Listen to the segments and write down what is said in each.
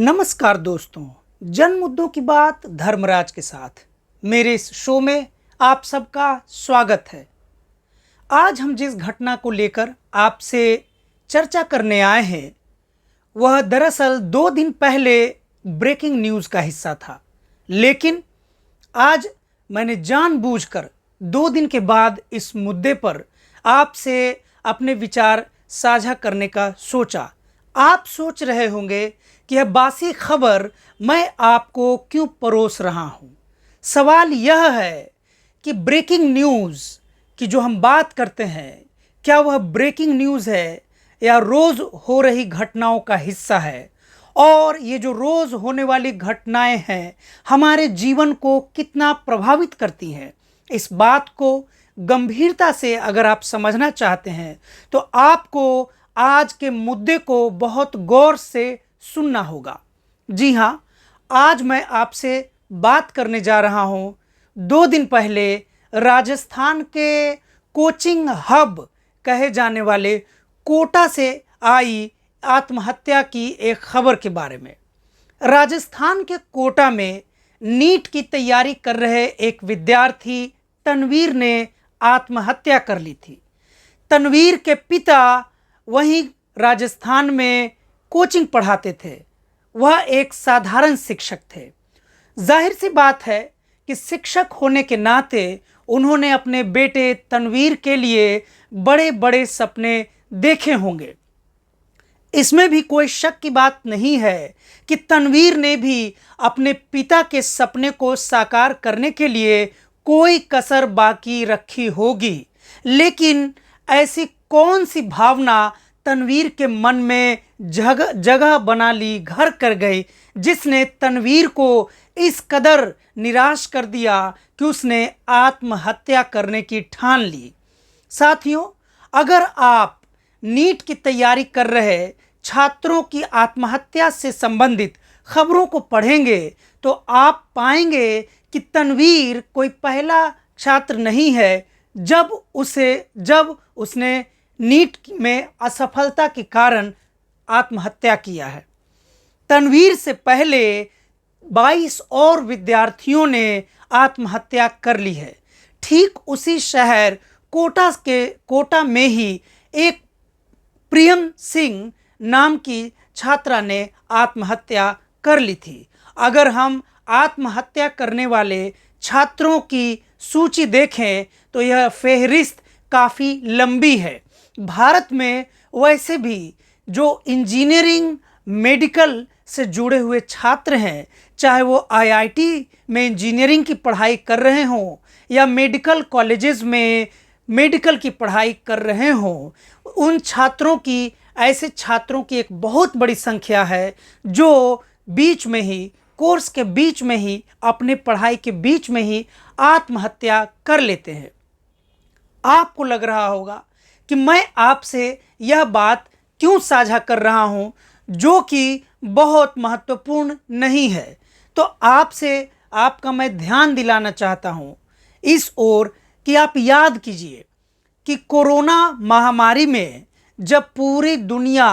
नमस्कार दोस्तों, जन मुद्दों की बात धर्मराज के साथ मेरे इस शो में आप सबका स्वागत है। आज हम जिस घटना को लेकर आपसे चर्चा करने आए हैं वह दरअसल 2 दिन पहले ब्रेकिंग न्यूज़ का हिस्सा था, लेकिन आज मैंने जानबूझकर 2 दिन के बाद इस मुद्दे पर आपसे अपने विचार साझा करने का सोचा। आप सोच रहे होंगे कि यह बासी खबर मैं आपको क्यों परोस रहा हूं। सवाल यह है कि ब्रेकिंग न्यूज़ की जो हम बात करते हैं, क्या वह ब्रेकिंग न्यूज़ है या रोज़ हो रही घटनाओं का हिस्सा है, और ये जो रोज़ होने वाली घटनाएं हैं हमारे जीवन को कितना प्रभावित करती हैं। इस बात को गंभीरता से अगर आप समझना चाहते हैं तो आपको आज के मुद्दे को बहुत गौर से सुनना होगा। जी हाँ, आज मैं आपसे बात करने जा रहा हूँ 2 दिन पहले राजस्थान के कोचिंग हब कहे जाने वाले कोटा से आई आत्महत्या की एक खबर के बारे में। राजस्थान के कोटा में नीट की तैयारी कर रहे एक विद्यार्थी तनवीर ने आत्महत्या कर ली थी। तनवीर के पिता वहीं राजस्थान में कोचिंग पढ़ाते थे। वह एक साधारण शिक्षक थे। जाहिर सी बात है कि शिक्षक होने के नाते उन्होंने अपने बेटे तनवीर के लिए बड़े बड़े सपने देखे होंगे। इसमें भी कोई शक की बात नहीं है कि तनवीर ने भी अपने पिता के सपने को साकार करने के लिए कोई कसर बाकी रखी होगी। लेकिन ऐसी कौन सी भावना तनवीर के मन में जगह बना ली, घर कर गई, जिसने तनवीर को इस कदर निराश कर दिया कि उसने आत्महत्या करने की ठान ली। साथियों, अगर आप नीट की तैयारी कर रहे छात्रों की आत्महत्या से संबंधित खबरों को पढ़ेंगे तो आप पाएंगे कि तनवीर कोई पहला छात्र नहीं है जब उसने नीट में असफलता के कारण आत्महत्या किया है। तनवीर से पहले 22 और विद्यार्थियों ने आत्महत्या कर ली है। ठीक उसी शहर कोटा में ही एक प्रियम सिंह नाम की छात्रा ने आत्महत्या कर ली थी। अगर हम आत्महत्या करने वाले छात्रों की सूची देखें तो यह फेहरिस्त काफ़ी लंबी है। भारत में वैसे भी जो इंजीनियरिंग मेडिकल से जुड़े हुए छात्र हैं, चाहे वो आईआईटी में इंजीनियरिंग की पढ़ाई कर रहे हों या मेडिकल कॉलेजेस में मेडिकल की पढ़ाई कर रहे हों, उन छात्रों की ऐसे छात्रों की एक बहुत बड़ी संख्या है जो बीच में ही कोर्स के बीच में ही अपने पढ़ाई के बीच में ही आत्महत्या कर लेते हैं। आपको लग रहा होगा कि मैं आपसे यह बात क्यों साझा कर रहा हूं जो कि बहुत महत्वपूर्ण नहीं है, तो आपका मैं ध्यान दिलाना चाहता हूं इस ओर कि आप याद कीजिए कि कोरोना महामारी में जब पूरी दुनिया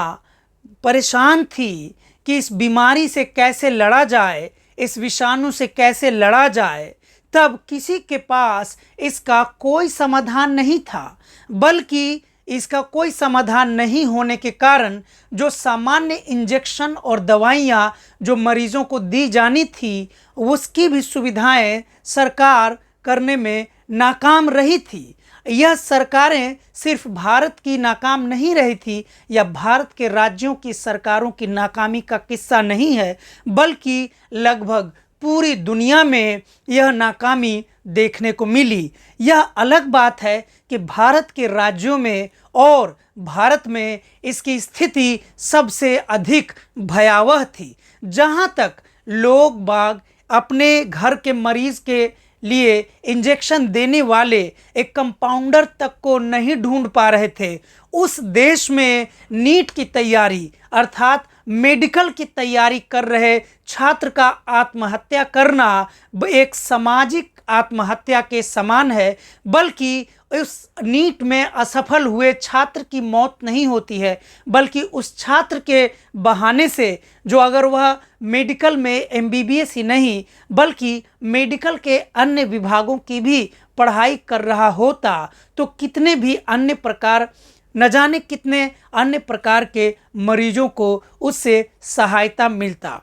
परेशान थी कि इस बीमारी से कैसे लड़ा जाए, इस विषाणु से कैसे लड़ा जाए, तब किसी के पास इसका कोई समाधान नहीं था। बल्कि इसका कोई समाधान नहीं होने के कारण जो सामान्य इंजेक्शन और दवाइयाँ जो मरीजों को दी जानी थी, उसकी भी सुविधाएं सरकार करने में नाकाम रही थी। यह सरकारें सिर्फ भारत की नाकाम नहीं रही थी या भारत के राज्यों की सरकारों की नाकामी का किस्सा नहीं है, बल्कि लगभग पूरी दुनिया में यह नाकामी देखने को मिली। यह अलग बात है कि भारत के राज्यों में और भारत में इसकी स्थिति सबसे अधिक भयावह थी, जहाँ तक लोग बाग अपने घर के मरीज के लिए इंजेक्शन देने वाले एक कंपाउंडर तक को नहीं ढूंढ पा रहे थे। उस देश में नीट की तैयारी अर्थात मेडिकल की तैयारी कर रहे छात्र का आत्महत्या करना एक सामाजिक आत्महत्या के समान है, बल्कि उस नीट में असफल हुए छात्र की मौत नहीं होती है, बल्कि उस छात्र के बहाने से, जो अगर वह मेडिकल में एमबीबीएस ही नहीं बल्कि मेडिकल के अन्य विभागों की भी पढ़ाई कर रहा होता, तो कितने भी अन्य प्रकार, न जाने कितने अन्य प्रकार के मरीजों को उससे सहायता मिलता।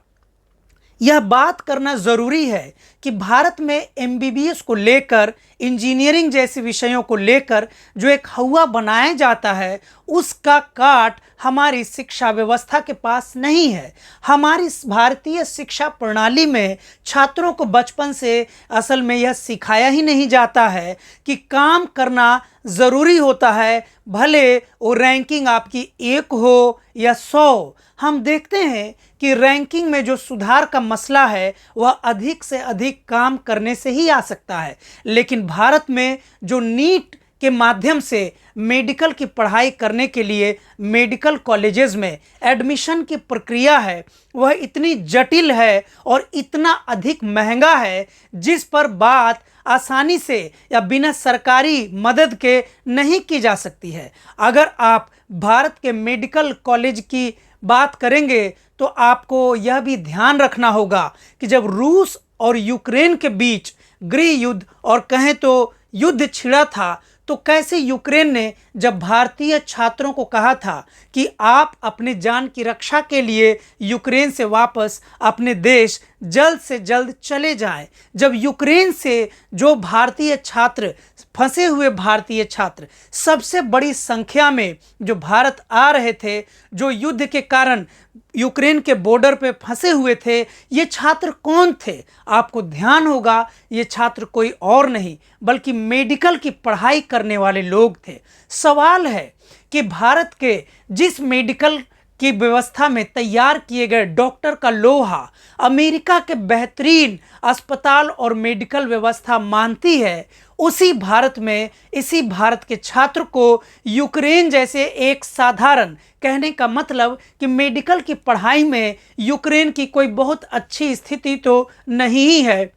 यह बात करना ज़रूरी है कि भारत में एमबीबीएस को लेकर, इंजीनियरिंग जैसे विषयों को लेकर जो एक हवा बनाया जाता है, उसका काट हमारी शिक्षा व्यवस्था के पास नहीं है। हमारी भारतीय शिक्षा प्रणाली में छात्रों को बचपन से असल में यह सिखाया ही नहीं जाता है कि काम करना ज़रूरी होता है, भले वो रैंकिंग आपकी 1 हो या 100। हम देखते हैं कि रैंकिंग में जो सुधार का मसला है वह अधिक से अधिक काम करने से ही आ सकता है, लेकिन भारत में जो नीट के माध्यम से मेडिकल की पढ़ाई करने के लिए मेडिकल कॉलेजेस में एडमिशन की प्रक्रिया है, वह इतनी जटिल है और इतना अधिक महंगा है, जिस पर बात आसानी से या बिना सरकारी मदद के नहीं की जा सकती है। अगर आप भारत के मेडिकल कॉलेज की बात करेंगे तो आपको यह भी ध्यान रखना होगा कि जब रूस और यूक्रेन के बीच गृह युद्ध और कहें तो युद्ध छिड़ा था, तो कैसे यूक्रेन ने जब भारतीय छात्रों को कहा था कि आप अपने जान की रक्षा के लिए यूक्रेन से वापस अपने देश जल्द से जल्द चले जाएं, जब यूक्रेन से जो भारतीय छात्र, फंसे हुए भारतीय छात्र सबसे बड़ी संख्या में जो भारत आ रहे थे, जो युद्ध के कारण यूक्रेन के बॉर्डर पे फंसे हुए थे, ये छात्र कौन थे? आपको ध्यान होगा, ये छात्र कोई और नहीं बल्कि मेडिकल की पढ़ाई करने वाले लोग थे। सवाल है कि भारत के जिस मेडिकल की व्यवस्था में तैयार किए गए डॉक्टर का लोहा अमेरिका के बेहतरीन अस्पताल और मेडिकल व्यवस्था मानती है, उसी भारत में, इसी भारत के छात्र को यूक्रेन जैसे एक साधारण, कहने का मतलब कि मेडिकल की पढ़ाई में यूक्रेन की कोई बहुत अच्छी स्थिति तो नहीं है,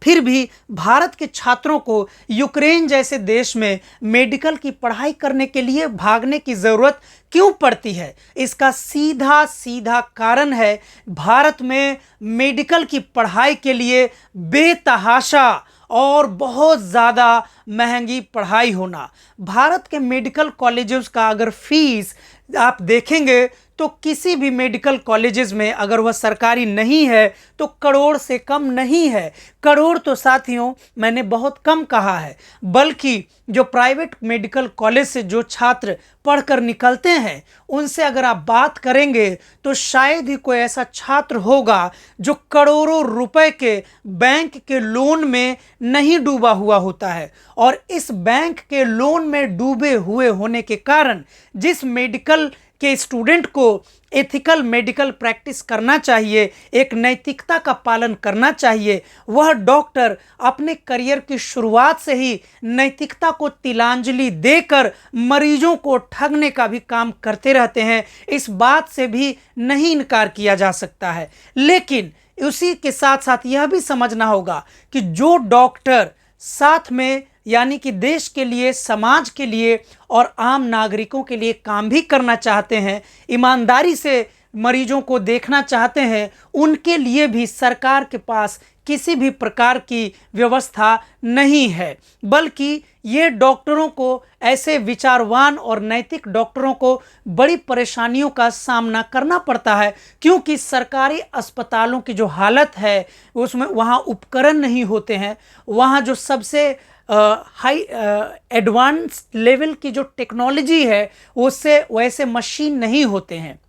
फिर भी भारत के छात्रों को यूक्रेन जैसे देश में मेडिकल की पढ़ाई करने के लिए भागने की ज़रूरत क्यों पड़ती है? इसका सीधा सीधा कारण है भारत में मेडिकल की पढ़ाई के लिए बेतहाशा और बहुत ज़्यादा महंगी पढ़ाई होना। भारत के मेडिकल कॉलेजेस का अगर फीस आप देखेंगे तो किसी भी मेडिकल कॉलेजेस में अगर वह सरकारी नहीं है तो करोड़ से कम नहीं है। करोड़ तो साथियों मैंने बहुत कम कहा है, बल्कि जो प्राइवेट मेडिकल कॉलेज से जो छात्र पढ़कर निकलते हैं उनसे अगर आप बात करेंगे तो शायद ही कोई ऐसा छात्र होगा जो करोड़ों रुपए के बैंक के लोन में नहीं डूबा हुआ होता है। और इस बैंक के लोन में डूबे हुए होने के कारण जिस मेडिकल के स्टूडेंट को एथिकल मेडिकल प्रैक्टिस करना चाहिए, एक नैतिकता का पालन करना चाहिए, वह डॉक्टर अपने करियर की शुरुआत से ही नैतिकता को तिलांजलि देकर मरीजों को ठगने का भी काम करते रहते हैं। इस बात से भी नहीं इनकार किया जा सकता है, लेकिन उसी के साथ साथ यह भी समझना होगा कि जो डॉक्टर साथ में यानी कि देश के लिए, समाज के लिए और आम नागरिकों के लिए काम भी करना चाहते हैं, ईमानदारी से मरीजों को देखना चाहते हैं, उनके लिए भी सरकार के पास किसी भी प्रकार की व्यवस्था नहीं है, बल्कि ये डॉक्टरों को, ऐसे विचारवान और नैतिक डॉक्टरों को बड़ी परेशानियों का सामना करना पड़ता है, क्योंकि सरकारी अस्पतालों की जो हालत है उसमें वहाँ उपकरण नहीं होते हैं, वहाँ जो सबसे हाई एडवांस लेवल की जो टेक्नोलॉजी है उससे वैसे मशीन नहीं होते हैं,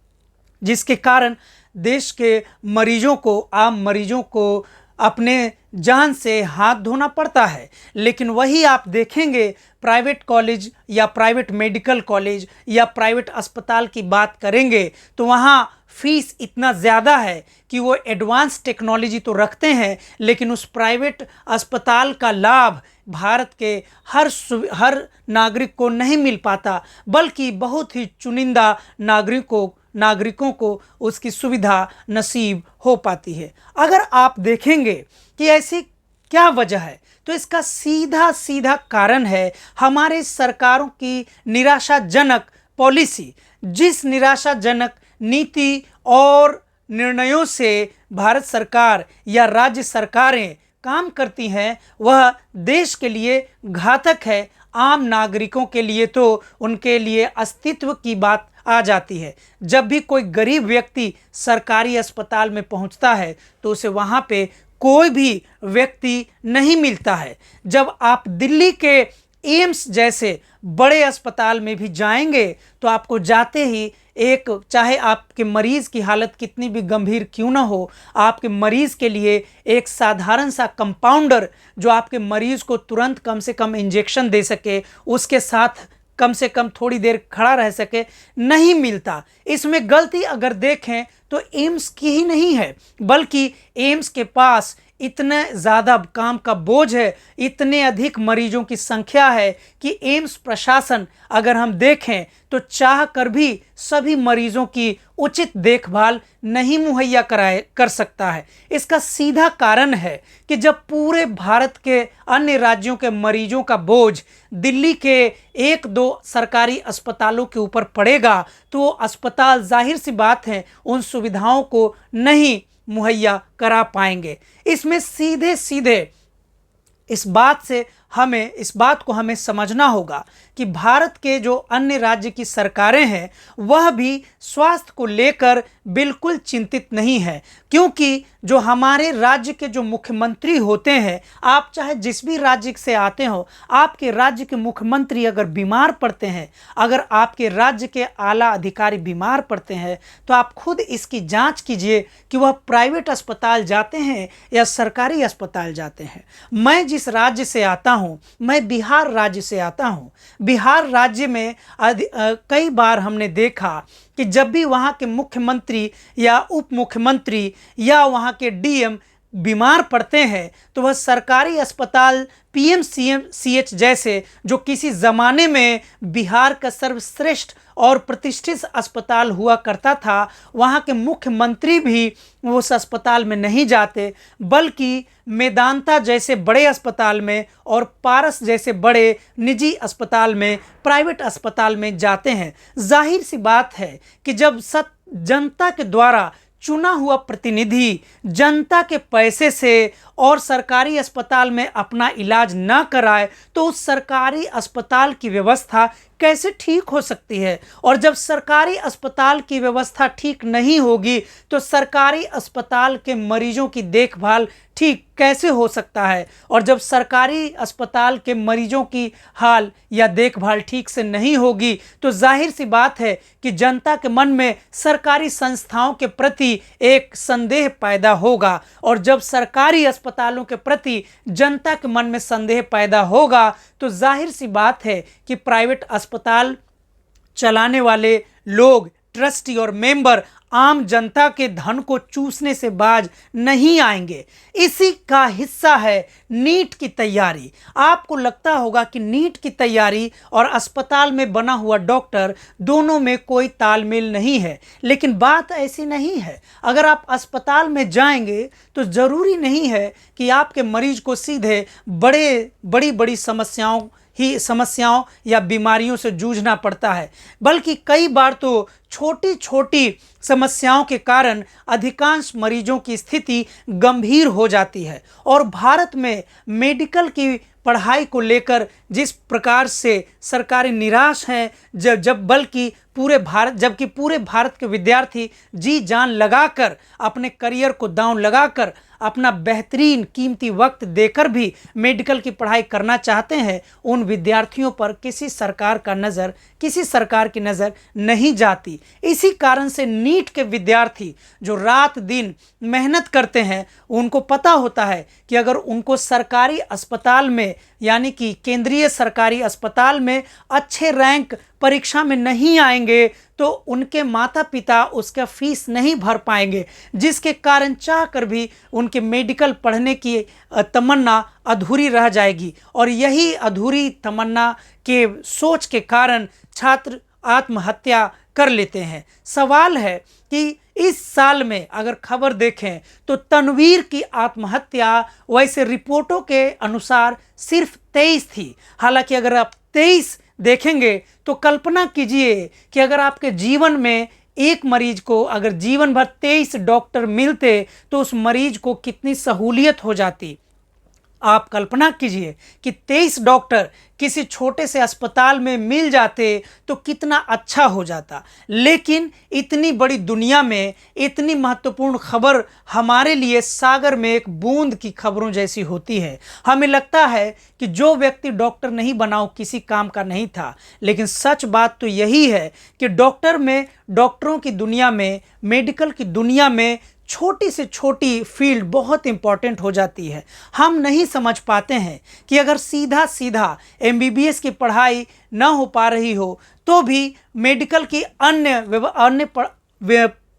जिसके कारण देश के मरीजों को, आम मरीजों को अपने जान से हाथ धोना पड़ता है। लेकिन वही आप देखेंगे प्राइवेट कॉलेज या प्राइवेट मेडिकल कॉलेज या प्राइवेट अस्पताल की बात करेंगे तो वहाँ फीस इतना ज़्यादा है कि वो एडवांस टेक्नोलॉजी तो रखते हैं, लेकिन उस प्राइवेट अस्पताल का लाभ भारत के हर नागरिक को नहीं मिल पाता, बल्कि बहुत ही चुनिंदा नागरिकों को उसकी सुविधा नसीब हो पाती है। अगर आप देखेंगे कि ऐसी क्या वजह है? तो इसका सीधा सीधा कारण है हमारे सरकारों की निराशाजनक पॉलिसी। जिस निराशाजनक नीति और निर्णयों से भारत सरकार या राज्य सरकारें काम करती हैं, वह देश के लिए घातक है। आम नागरिकों के लिए तो उनके लिए अस्तित्व की बात आ जाती है। जब भी कोई गरीब व्यक्ति सरकारी अस्पताल में पहुंचता है तो उसे वहां पे कोई भी व्यक्ति नहीं मिलता है। जब आप दिल्ली के एम्स जैसे बड़े अस्पताल में भी जाएंगे तो आपको जाते ही एक, चाहे आपके मरीज की हालत कितनी भी गंभीर क्यों ना हो, आपके मरीज के लिए एक साधारण सा कंपाउंडर जो आपके मरीज को तुरंत कम से कम इंजेक्शन दे सके, उसके साथ कम से कम थोड़ी देर खड़ा रह सके, नहीं मिलता। इसमें गलती अगर देखें तो एम्स की ही नहीं है, बल्कि एम्स के पास इतने ज़्यादा काम का बोझ है, इतने अधिक मरीजों की संख्या है कि एम्स प्रशासन अगर हम देखें तो चाह कर भी सभी मरीजों की उचित देखभाल नहीं मुहैया कर सकता है। इसका सीधा कारण है कि जब पूरे भारत के अन्य राज्यों के मरीजों का बोझ दिल्ली के एक दो सरकारी अस्पतालों के ऊपर पड़ेगा तो वो अस्पताल जाहिर सी बात है उन सुविधाओं को नहीं मुहैया करा पाएंगे। इसमें सीधे सीधे इस बात को हमें समझना होगा कि भारत के जो अन्य राज्य की सरकारें हैं वह भी स्वास्थ्य को लेकर बिल्कुल चिंतित नहीं है, क्योंकि जो हमारे राज्य के जो मुख्यमंत्री होते हैं, आप चाहे जिस भी राज्य से आते हो, आपके राज्य के मुख्यमंत्री अगर बीमार पड़ते हैं, अगर आपके राज्य के आला अधिकारी बीमार पड़ते हैं तो आप खुद इसकी जांच कीजिए कि वह प्राइवेट अस्पताल जाते हैं या सरकारी अस्पताल जाते हैं। मैं जिस राज्य से आता हूं, मैं बिहार राज्य से आता हूं। बिहार राज्य में कई बार हमने देखा कि जब भी वहाँ के मुख्यमंत्री या उप मुख्यमंत्री या वहाँ के डीएम बीमार पड़ते हैं तो वह सरकारी अस्पताल पीएमसीएच जैसे, जो किसी ज़माने में बिहार का सर्वश्रेष्ठ और प्रतिष्ठित अस्पताल हुआ करता था, वहाँ के मुख्यमंत्री भी उस अस्पताल में नहीं जाते, बल्कि मेदांता जैसे बड़े अस्पताल में और पारस जैसे बड़े निजी अस्पताल में, प्राइवेट अस्पताल में जाते हैं। जाहिर सी बात है कि जब जनता के द्वारा चुना हुआ प्रतिनिधि जनता के पैसे से और सरकारी अस्पताल में अपना इलाज ना कराए तो उस सरकारी अस्पताल की व्यवस्था कैसे ठीक हो सकती है? और जब सरकारी अस्पताल की व्यवस्था ठीक नहीं होगी तो सरकारी अस्पताल के मरीजों की देखभाल ठीक कैसे हो सकता है? और जब सरकारी अस्पताल के मरीजों की हाल या देखभाल ठीक से नहीं होगी तो जाहिर सी बात है कि जनता के मन में सरकारी संस्थाओं के प्रति एक संदेह पैदा होगा, और जब सरकारी अस्पतालों के प्रति जनता के मन में संदेह पैदा होगा तो जाहिर सी बात है कि प्राइवेट अस्पताल चलाने वाले लोग, ट्रस्टी और मेंबर आम जनता के धन को चूसने से बाज नहीं आएंगे। इसी का हिस्सा है नीट की तैयारी। आपको लगता होगा कि नीट की तैयारी और अस्पताल में बना हुआ डॉक्टर दोनों में कोई तालमेल नहीं है, लेकिन बात ऐसी नहीं है। अगर आप अस्पताल में जाएंगे तो ज़रूरी नहीं है कि आपके मरीज को सीधे बड़ी समस्याओं या बीमारियों से जूझना पड़ता है, बल्कि कई बार तो छोटी छोटी समस्याओं के कारण अधिकांश मरीजों की स्थिति गंभीर हो जाती है। और भारत में मेडिकल की पढ़ाई को लेकर जिस प्रकार से सरकारें निराश हैं, जबकि पूरे भारत के विद्यार्थी जी जान लगाकर अपने करियर को दांव लगाकर अपना बेहतरीन कीमती वक्त देकर भी मेडिकल की पढ़ाई करना चाहते हैं, उन विद्यार्थियों पर किसी सरकार की नज़र नहीं जाती। इसी कारण से नीट के विद्यार्थी जो रात दिन मेहनत करते हैं, उनको पता होता है कि अगर उनको सरकारी अस्पताल में, यानी कि केंद्रीय सरकारी अस्पताल में अच्छे रैंक परीक्षा में नहीं आएंगे तो उनके माता पिता उसका फीस नहीं भर पाएंगे, जिसके कारण चाह कर भी उनके मेडिकल पढ़ने की तमन्ना अधूरी रह जाएगी। और यही अधूरी तमन्ना के सोच के कारण छात्र आत्महत्या कर लेते हैं। सवाल है कि इस साल में अगर खबर देखें तो तनवीर की आत्महत्या वैसे रिपोर्टों के अनुसार सिर्फ 23 थी। हालांकि अगर आप 23 देखेंगे तो कल्पना कीजिए कि अगर आपके जीवन में एक मरीज को अगर जीवन भर 23 डॉक्टर मिलते तो उस मरीज को कितनी सहूलियत हो जाती। आप कल्पना कीजिए कि 23 डॉक्टर किसी छोटे से अस्पताल में मिल जाते तो कितना अच्छा हो जाता। लेकिन इतनी बड़ी दुनिया में इतनी महत्वपूर्ण खबर हमारे लिए सागर में एक बूंद की खबरों जैसी होती है। हमें लगता है कि जो व्यक्ति डॉक्टर नहीं बना वो किसी काम का नहीं था, लेकिन सच बात तो यही है कि डॉक्टरों की दुनिया में, मेडिकल की दुनिया में छोटी से छोटी फील्ड बहुत इंपॉर्टेंट हो जाती है। हम नहीं समझ पाते हैं कि अगर सीधा सीधा एमबीबीएस की पढ़ाई ना हो पा रही हो तो भी मेडिकल की अन्य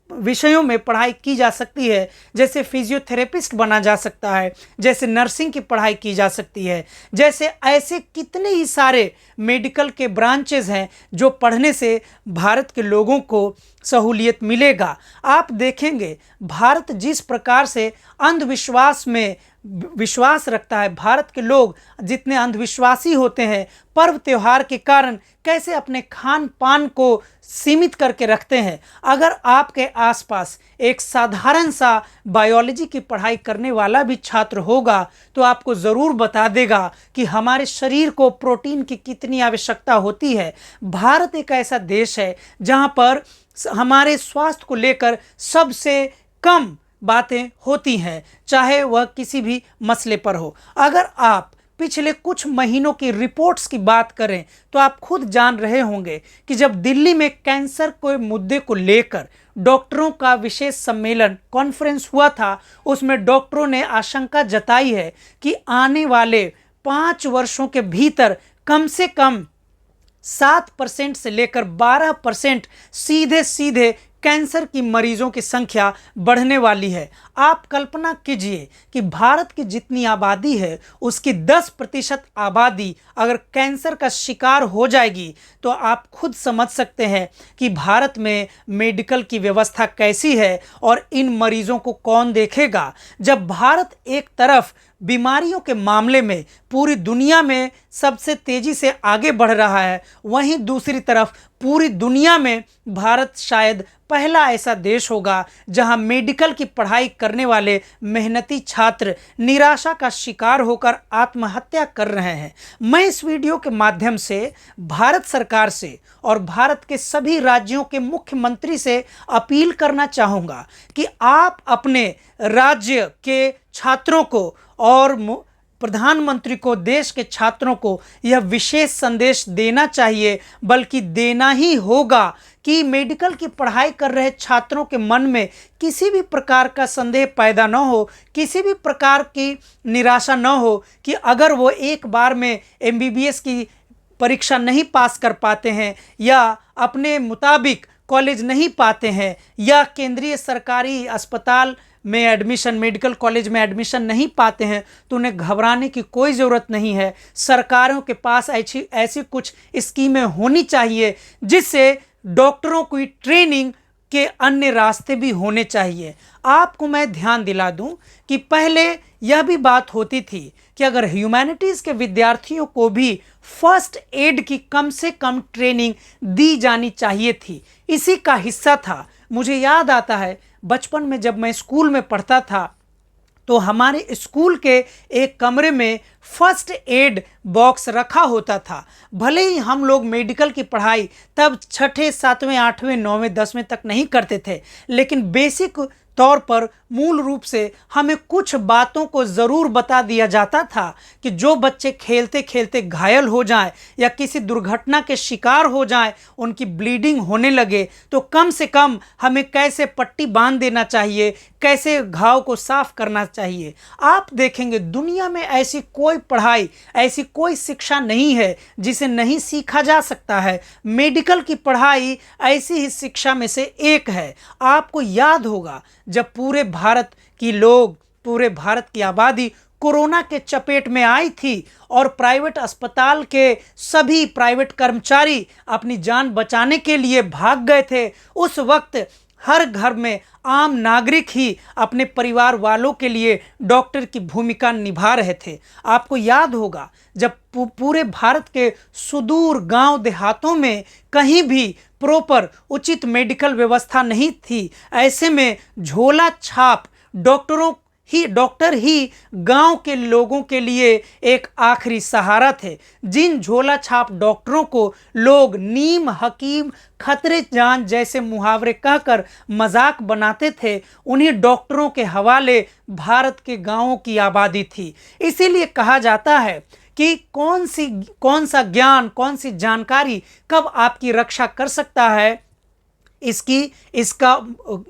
विषयों में पढ़ाई की जा सकती है। जैसे फिजियोथेरेपिस्ट बना जा सकता है, जैसे नर्सिंग की पढ़ाई की जा सकती है, जैसे ऐसे कितने ही सारे मेडिकल के ब्रांचेस हैं जो पढ़ने से भारत के लोगों को सहूलियत मिलेगा। आप देखेंगे भारत जिस प्रकार से अंधविश्वास में विश्वास रखता है, भारत के लोग जितने अंधविश्वासी होते हैं, पर्व त्योहार के कारण कैसे अपने खान पान को सीमित करके रखते हैं। अगर आपके आसपास एक साधारण सा बायोलॉजी की पढ़ाई करने वाला भी छात्र होगा तो आपको ज़रूर बता देगा कि हमारे शरीर को प्रोटीन की कितनी आवश्यकता होती है। भारत एक ऐसा देश है जहां पर हमारे स्वास्थ्य को लेकर सबसे कम बातें होती हैं, चाहे वह किसी भी मसले पर हो। अगर आप पिछले कुछ महीनों की रिपोर्ट्स की बात करें तो आप खुद जान रहे होंगे कि जब दिल्ली में कैंसर के मुद्दे को लेकर डॉक्टरों का विशेष सम्मेलन कॉन्फ्रेंस हुआ था, उसमें डॉक्टरों ने आशंका जताई है कि आने वाले 5 वर्षों के भीतर कम से कम 7% से लेकर 12% सीधे सीधे कैंसर की मरीजों की संख्या बढ़ने वाली है। आप कल्पना कीजिए कि भारत की जितनी आबादी है उसकी 10% आबादी अगर कैंसर का शिकार हो जाएगी तो आप खुद समझ सकते हैं कि भारत में मेडिकल की व्यवस्था कैसी है और इन मरीजों को कौन देखेगा। जब भारत एक तरफ बीमारियों के मामले में पूरी दुनिया में सबसे तेजी से आगे बढ़ रहा है, वहीं दूसरी तरफ पूरी दुनिया में भारत शायद पहला ऐसा देश होगा जहां मेडिकल की पढ़ाई करने वाले मेहनती छात्र निराशा का शिकार होकर आत्महत्या कर रहे हैं। मैं इस वीडियो के माध्यम से भारत सरकार से और भारत के सभी राज्यों के मुख्यमंत्री से अपील करना चाहूँगा कि आप अपने राज्य के छात्रों को और प्रधानमंत्री को, देश के छात्रों को यह विशेष संदेश देना चाहिए, बल्कि देना ही होगा कि मेडिकल की पढ़ाई कर रहे छात्रों के मन में किसी भी प्रकार का संदेह पैदा न हो, किसी भी प्रकार की निराशा न हो कि अगर वो एक बार में एमबीबीएस की परीक्षा नहीं पास कर पाते हैं या अपने मुताबिक कॉलेज नहीं पाते हैं या केंद्रीय सरकारी अस्पताल में एडमिशन, मेडिकल कॉलेज में एडमिशन नहीं पाते हैं तो उन्हें घबराने की कोई ज़रूरत नहीं है। सरकारों के पास ऐसी कुछ स्कीमें होनी चाहिए जिससे डॉक्टरों की ट्रेनिंग के अन्य रास्ते भी होने चाहिए। आपको मैं ध्यान दिला दूं कि पहले यह भी बात होती थी कि अगर ह्यूमैनिटीज़ के विद्यार्थियों को भी फर्स्ट एड की कम से कम ट्रेनिंग दी जानी चाहिए थी, इसी का हिस्सा था। मुझे याद आता है बचपन में जब मैं स्कूल में पढ़ता था तो हमारे स्कूल के एक कमरे में फर्स्ट एड बॉक्स रखा होता था। भले ही हम लोग मेडिकल की पढ़ाई तब 6ठे 7वें 8वें 9वें 10वें तक नहीं करते थे, लेकिन बेसिक तौर पर मूल रूप से हमें कुछ बातों को ज़रूर बता दिया जाता था कि जो बच्चे खेलते खेलते घायल हो जाएं या किसी दुर्घटना के शिकार हो जाएं, उनकी ब्लीडिंग होने लगे तो कम से कम हमें कैसे पट्टी बांध देना चाहिए, कैसे घाव को साफ करना चाहिए। आप देखेंगे दुनिया में ऐसी कोई पढ़ाई, ऐसी कोई शिक्षा नहीं है जिसे नहीं सीखा जा सकता है। मेडिकल की पढ़ाई ऐसी ही शिक्षा में से एक है। आपको याद होगा जब पूरे भारत की आबादी कोरोना के चपेट में आई थी और प्राइवेट अस्पताल के सभी प्राइवेट कर्मचारी अपनी जान बचाने के लिए भाग गए थे, उस वक्त हर घर में आम नागरिक ही अपने परिवार वालों के लिए डॉक्टर की भूमिका निभा रहे थे। आपको याद होगा जब पूरे भारत के सुदूर गांव देहातों में कहीं भी प्रॉपर उचित मेडिकल व्यवस्था नहीं थी, ऐसे में झोला छाप डॉक्टर ही गांव के लोगों के लिए एक आखिरी सहारा थे। जिन झोला छाप डॉक्टरों को लोग नीम हकीम खतरे जान जैसे मुहावरे कहकर मजाक बनाते थे, उन्हीं डॉक्टरों के हवाले भारत के गांवों की आबादी थी। इसीलिए कहा जाता है कि कौन सा ज्ञान, कौन सी जानकारी कब आपकी रक्षा कर सकता है, इसका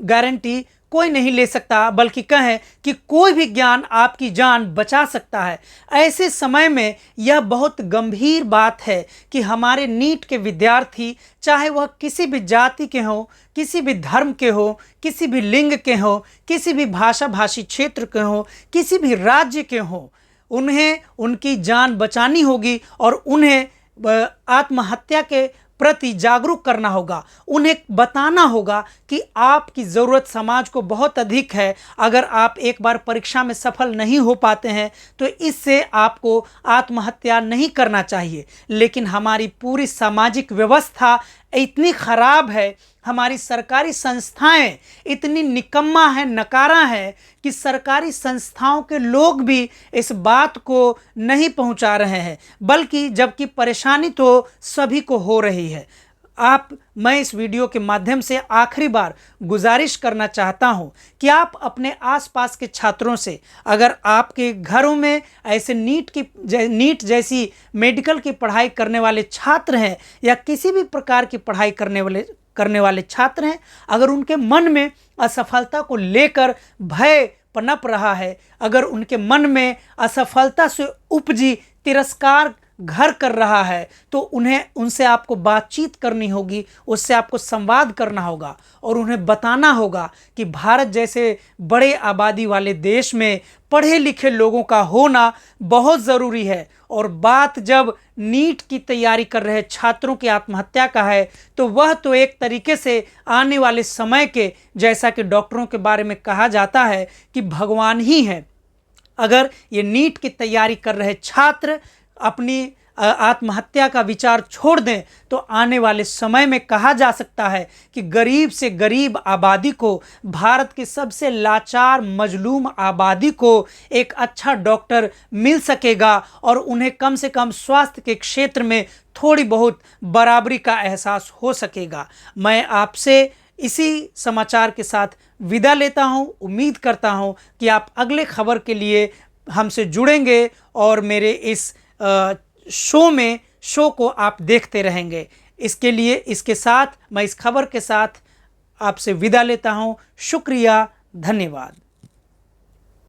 गारंटी कोई नहीं ले सकता, बल्कि कहें कि कोई भी ज्ञान आपकी जान बचा सकता है। ऐसे समय में यह बहुत गंभीर बात है कि हमारे नीट के विद्यार्थी, चाहे वह किसी भी जाति के हों, किसी भी धर्म के हों, किसी भी लिंग के हों, किसी भी भाषी क्षेत्र के हों, किसी भी राज्य के हों, उन्हें उनकी जान बचानी होगी और उन्हें आत्महत्या के प्रति जागरूक करना होगा। उन्हें बताना होगा कि आपकी ज़रूरत समाज को बहुत अधिक है। अगर आप एक बार परीक्षा में सफल नहीं हो पाते हैं तो इससे आपको आत्महत्या नहीं करना चाहिए। लेकिन हमारी पूरी सामाजिक व्यवस्था इतनी खराब है, हमारी सरकारी संस्थाएं इतनी निकम्मा है, नकारा है कि सरकारी संस्थाओं के लोग भी इस बात को नहीं पहुंचा रहे हैं, बल्कि जबकि परेशानी तो सभी को हो रही है। मैं इस वीडियो के माध्यम से आखिरी बार गुजारिश करना चाहता हूं कि आप अपने आसपास के छात्रों से, अगर आपके घरों में ऐसे नीट जैसी मेडिकल की पढ़ाई करने वाले छात्र हैं या किसी भी प्रकार की पढ़ाई करने वाले छात्र हैं, अगर उनके मन में असफलता को लेकर भय पनप रहा है, अगर उनके मन में असफलता से उपजी तिरस्कार घर कर रहा है, तो उनसे आपको बातचीत करनी होगी, उससे आपको संवाद करना होगा और उन्हें बताना होगा कि भारत जैसे बड़े आबादी वाले देश में पढ़े लिखे लोगों का होना बहुत ज़रूरी है। और बात जब नीट की तैयारी कर रहे छात्रों की आत्महत्या का है, तो वह तो एक तरीके से आने वाले समय के, जैसा कि डॉक्टरों के बारे में कहा जाता है कि भगवान ही है। अगर ये नीट की तैयारी कर रहे छात्र अपनी आत्महत्या का विचार छोड़ दें तो आने वाले समय में कहा जा सकता है कि गरीब से गरीब आबादी को, भारत की सबसे लाचार मजलूम आबादी को एक अच्छा डॉक्टर मिल सकेगा और उन्हें कम से कम स्वास्थ्य के क्षेत्र में थोड़ी बहुत बराबरी का एहसास हो सकेगा। मैं आपसे इसी समाचार के साथ विदा लेता हूं। उम्मीद करता हूं कि आप अगले खबर के लिए हमसे जुड़ेंगे और मेरे इस शो को आप देखते रहेंगे। इसके साथ मैं इस खबर के साथ आपसे विदा लेता हूं। शुक्रिया, धन्यवाद।